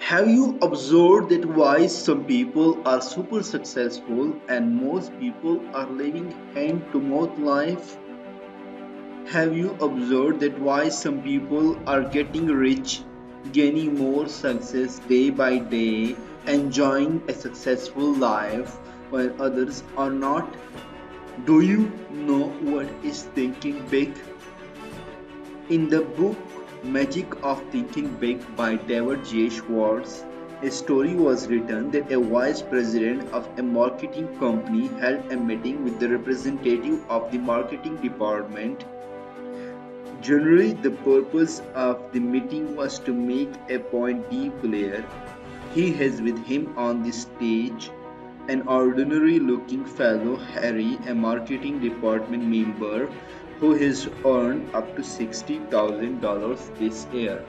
Have you observed that why some people are super successful and most people are living hand to mouth life? Have you observed that why some people are getting rich, gaining more success day by day, enjoying a successful life while others are not? Do you know what is thinking big? In the book Magic of Thinking Big by David J. Schwartz, a story was written that a vice president of a marketing company held a meeting with the representative of the marketing department. Generally, the purpose of the meeting was to make a point deep clear. He has with him on the stage an ordinary looking fellow, Harry, a marketing department member who has earned up to $60,000 this year.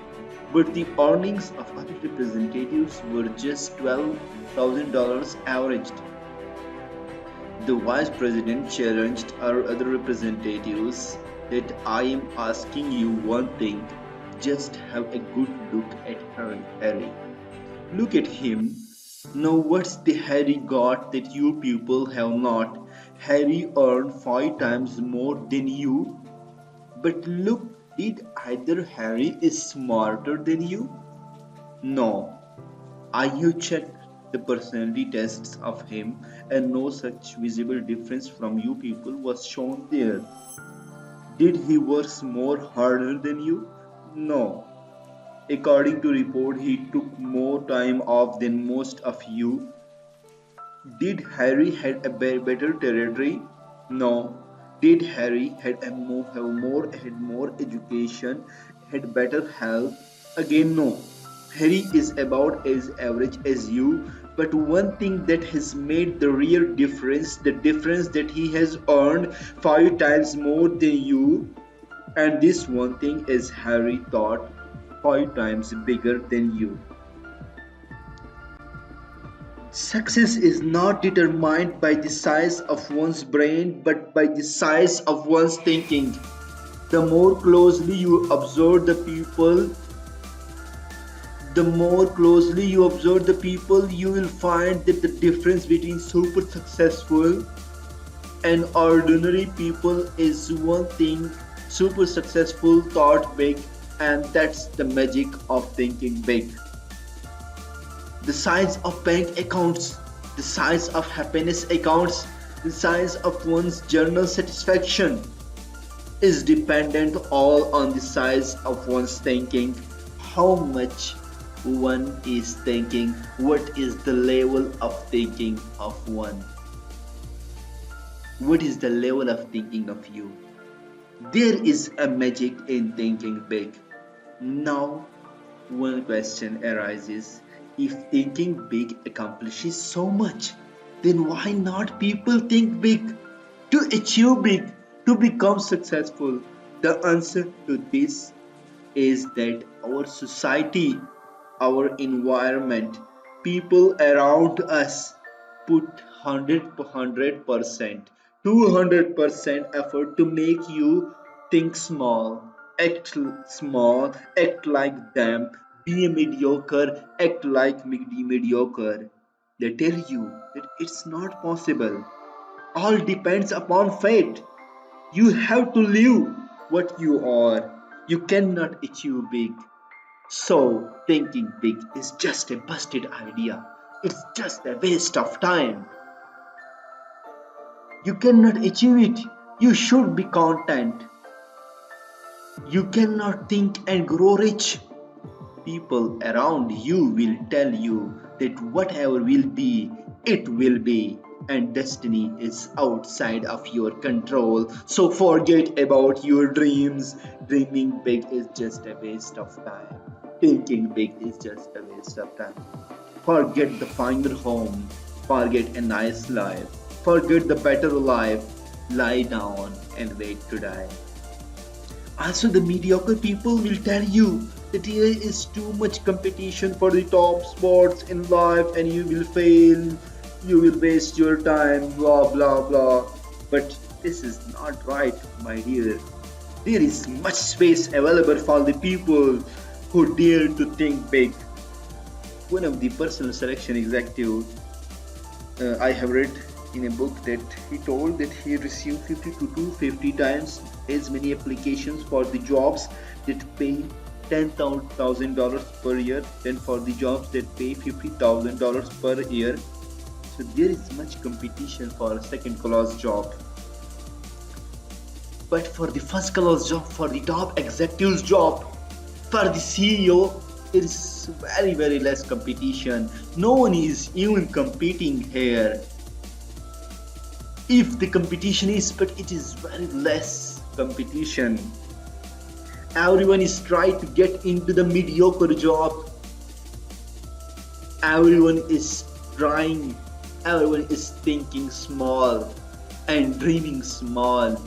But the earnings of other representatives were just $12,000 averaged. The vice president challenged our other representatives that I am asking you one thing. Just have a good look at Harry. Look at him. Now what's the Harry got that you people have not? Harry earned 5 times more than you. But look, did either Harry is smarter than you? No. I have checked the personality tests of him and no such visible difference from you people was shown there. Did he work more harder than you? No. According to report, he took more time off than most of you. Did Harry had a better territory? No. Did Harry had more education, had better health? Again, no. Harry is about as average as you, but one thing that has made the real difference, the difference that he has earned 5 times more than you, and this one thing is Harry thought 5 times bigger than you. Success is not determined by the size of one's brain but by the size of one's thinking. The more closely you observe the people, you will find that the difference between super successful and ordinary people is one thing. Super successful thought big, and that's the magic of thinking big. The size of bank accounts, the size of happiness accounts, the size of one's journal satisfaction is dependent all on the size of one's thinking. How much one is thinking, what is the level of thinking of one? What is the level of thinking of you? There is a magic in thinking big. Now, one question arises. If thinking big accomplishes so much, then why not people think big? To achieve big, to become successful? The answer to this is that our society, our environment, people around us put 100%, 200% effort to make you think small, act like them, be a mediocre, act like mediocre. They tell you that it's not possible. All depends upon fate. You have to live what you are. You cannot achieve big. So, thinking big is just a busted idea. It's just a waste of time. You cannot achieve it. You should be content. You cannot think and grow rich. People around you will tell you that whatever will be, it will be, and destiny is outside of your control. So forget about your dreams. Dreaming big is just a waste of time. Thinking big is just a waste of time. Forget the finer home. Forget a nice life. Forget the better life. Lie down and wait to die. Also, the mediocre people will tell you that here is too much competition for the top spots in life and you will fail, you will waste your time, blah blah blah. But this is not right, my dear. There is much space available for the people who dare to think big. One of the personal selection executive I have read in a book that he told that he received 50 to 250 times as many applications for the jobs that pay $10,000 per year than for the jobs that pay $50,000 per year. So there is much competition for a second class job. But for the first class job, for the top executive's job, for the CEO, there is very less competition. No one is even competing here. If the competition is, but it is very less competition. Everyone is trying to get into the mediocre job. Everyone is trying, everyone is thinking small and dreaming small.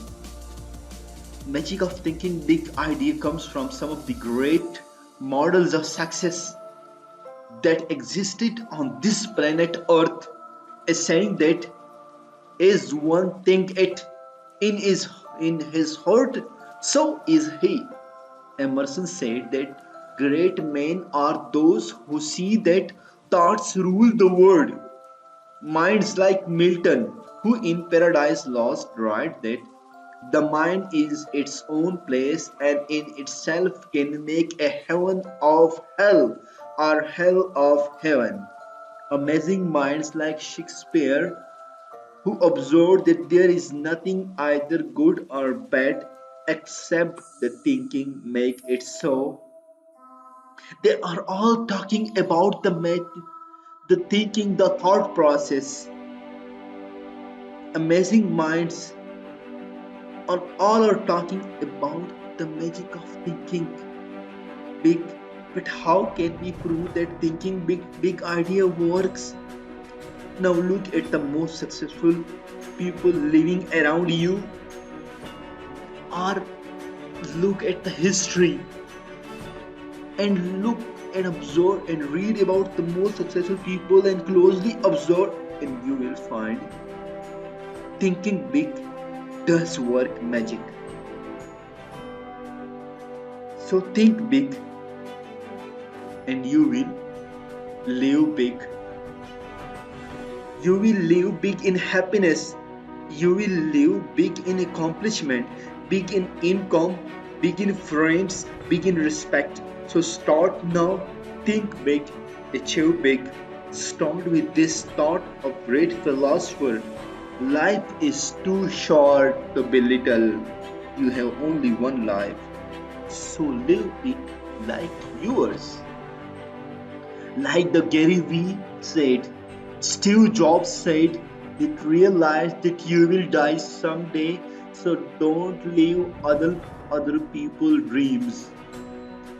Magic of thinking big idea comes from some of the great models of success that existed on this planet Earth, is saying that as one think it in his heart, so is he. Emerson said that great men are those who see that thoughts rule the world. Minds like Milton, who in Paradise Lost write that the mind is its own place and in itself can make a heaven of hell or hell of heaven. Amazing minds like Shakespeare, who observed that there is nothing either good or bad except the thinking make it so. They are all talking about the thinking, the thought process. Amazing minds are all are talking about the magic of thinking big. But how can we prove that thinking big idea works? Now look at the most successful people living around you, or look at the history and look and observe and read about the most successful people and closely observe, and you will find thinking big does work magic. So think big and you will live big. You will live big in happiness. You will live big in accomplishment, big in income, big in friends, big in respect. So start now, think big, achieve big. Start with this thought of great philosopher. Life is too short to be little. You have only one life. So live it like yours. Like the Gary Vee said, Steve Jobs said, that realize that you will die someday, so don't live other people's dreams.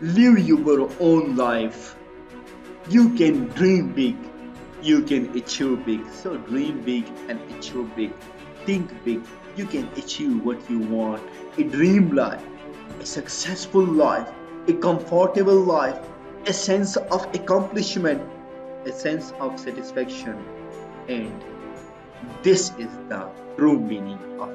Live your own life. You can dream big. You can achieve big. So dream big and achieve big. Think big. You can achieve what you want. A dream life, a successful life, a comfortable life, a sense of accomplishment, a sense of satisfaction. And this is the true meaning of